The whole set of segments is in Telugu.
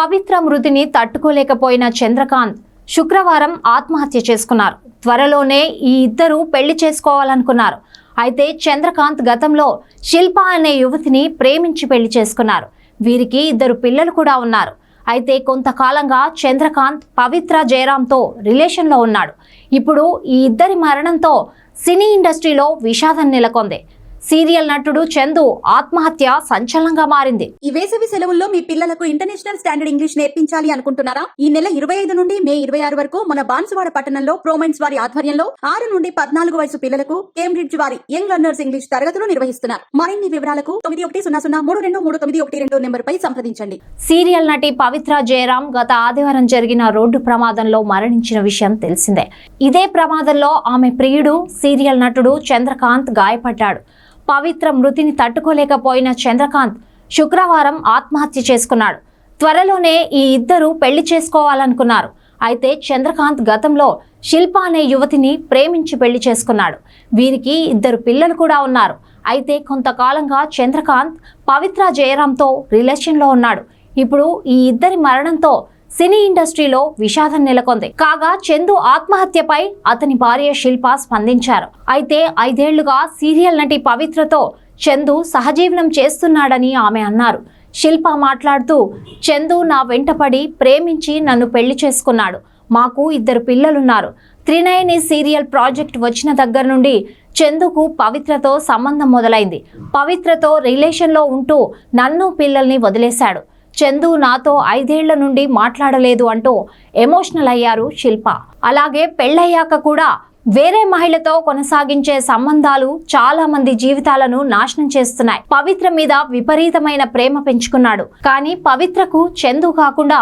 పవిత్ర మృతిని తట్టుకోలేకపోయిన చంద్రకాంత్ శుక్రవారం ఆత్మహత్య చేసుకున్నారు. త్వరలోనే ఈ ఇద్దరు పెళ్లి చేసుకోవాలనుకున్నారు. అయితే చంద్రకాంత్ గతంలో శిల్ప అనే యువతిని ప్రేమించి పెళ్లి చేసుకున్నారు. వీరికి ఇద్దరు పిల్లలు కూడా ఉన్నారు. అయితే కొంతకాలంగా చంద్రకాంత్ పవిత్ర జయరాంతో రిలేషన్లో ఉన్నాడు. ఇప్పుడు ఈ ఇద్దరి మరణంతో సినీ ఇండస్ట్రీలో విషాదం నెలకొంది. సీరియల్ నటుడు చందు ఆత్మహత్య సంచలనంగా మారింది. ఈ వేసవి సెలవుల్లో మీ పిల్లలకు ఇంటర్నేషనల్ స్టాండర్డ్ ఇంగ్లీష్ నేర్పించాలి అనుకుంటున్నారా? ఈ నెల 25 నుండి మే 26 వరకు మన బాన్సువాడ పట్టణంలో ప్రోమైన్స్ వారి ఆధ్వర్యంలో 6 నుండి 14 వయసు పిల్లలకు కేంబ్రిడ్జ్ వారి యంగ్ లెర్నర్స్ ఇంగ్లీష్ తరగతులు నిర్వహిస్తున్నారు. మరిన్ని వివరాలకు 9100323212 నెంబర్ పై సంప్రదించండి. సీరియల్ నటి పవిత్ర జయరాం గత ఆదివారం జరిగిన రోడ్డు ప్రమాదంలో మరణించిన విషయం తెలిసిందే. ఇదే ప్రమాదంలో ఆమె ప్రియుడు సీరియల్ నటుడు చంద్రకాంత్ గాయపడ్డాడు. పవిత్ర మృతిని తట్టుకోలేకపోయిన చంద్రకాంత్ శుక్రవారం ఆత్మహత్య చేసుకున్నాడు. త్వరలోనే ఈ ఇద్దరు పెళ్లి చేసుకోవాలనుకున్నారు. అయితే చంద్రకాంత్ గతంలో శిల్ప అనే యువతిని ప్రేమించి పెళ్లి చేసుకున్నాడు. వీరికి ఇద్దరు పిల్లలు కూడా ఉన్నారు. అయితే కొంతకాలంగా చంద్రకాంత్ పవిత్ర జయరాంతో రిలేషన్లో ఉన్నాడు. ఇప్పుడు ఈ ఇద్దరి మరణంతో సినీ ఇండస్ట్రీలో విషాదం నెలకొంది. కాగా చందు ఆత్మహత్యపై అతని భార్య శిల్ప స్పందించారు. అయితే 5 ఏళ్లుగా సీరియల్ నటి పవిత్రతో చందు సహజీవనం చేస్తున్నాడని ఆమె అన్నారు. శిల్ప మాట్లాడుతూ, చందు నా వెంటపడి ప్రేమించి నన్ను పెళ్లి చేసుకున్నాడు. మాకు ఇద్దరు పిల్లలున్నారు. 39 సీరియల్ ప్రాజెక్ట్ వచ్చిన దగ్గర నుండి చందుకు పవిత్రతో సంబంధం మొదలైంది. పవిత్రతో రిలేషన్లో ఉంటూ నన్ను పిల్లల్ని వదిలేశాడు. చందు నాతో 5 ఏళ్ల నుండి మాట్లాడలేదు అంటూ ఎమోషనల్ అయ్యారు శిల్ప. అలాగే పెళ్ళయ్యాక కూడా వేరే మహిళతో కొనసాగించే సంబంధాలు చాలా మంది జీవితాలను నాశనం చేస్తున్నాయి. పవిత్ర మీద విపరీతమైన ప్రేమ పెంచుకున్నాడు. కానీ పవిత్రకు చందు కాకుండా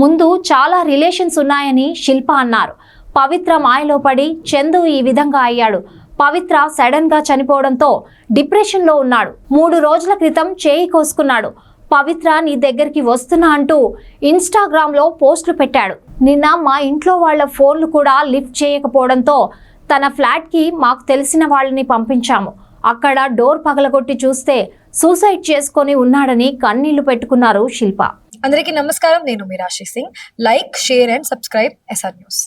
ముందు చాలా రిలేషన్స్ ఉన్నాయని శిల్ప అన్నారు. పవిత్ర మాయలో పడి చందు ఈ విధంగా అయ్యాడు. పవిత్ర సడన్ గా చనిపోవడంతో డిప్రెషన్ లో ఉన్నాడు. 3 రోజుల క్రితం చేయి కోసుకున్నాడు. పవిత్ర నీ దగ్గరికి వస్తున్నా అంటూ ఇన్స్టాగ్రామ్ లో పోస్టులు పెట్టాడు. నిన్న మా ఇంట్లో వాళ్ళ ఫోన్లు కూడా లిఫ్ట్ చేయకపోవడంతో తన ఫ్లాట్ కి మాకు తెలిసిన వాళ్ళని పంపించాము. అక్కడ డోర్ పగలగొట్టి చూస్తే సూసైడ్ చేసుకొని ఉన్నాడని కన్నీళ్లు పెట్టుకున్నారు శిల్ప. అందరికీ నమస్కారం. నేను మీ రాశి Singh. Like, share and subscribe SR news.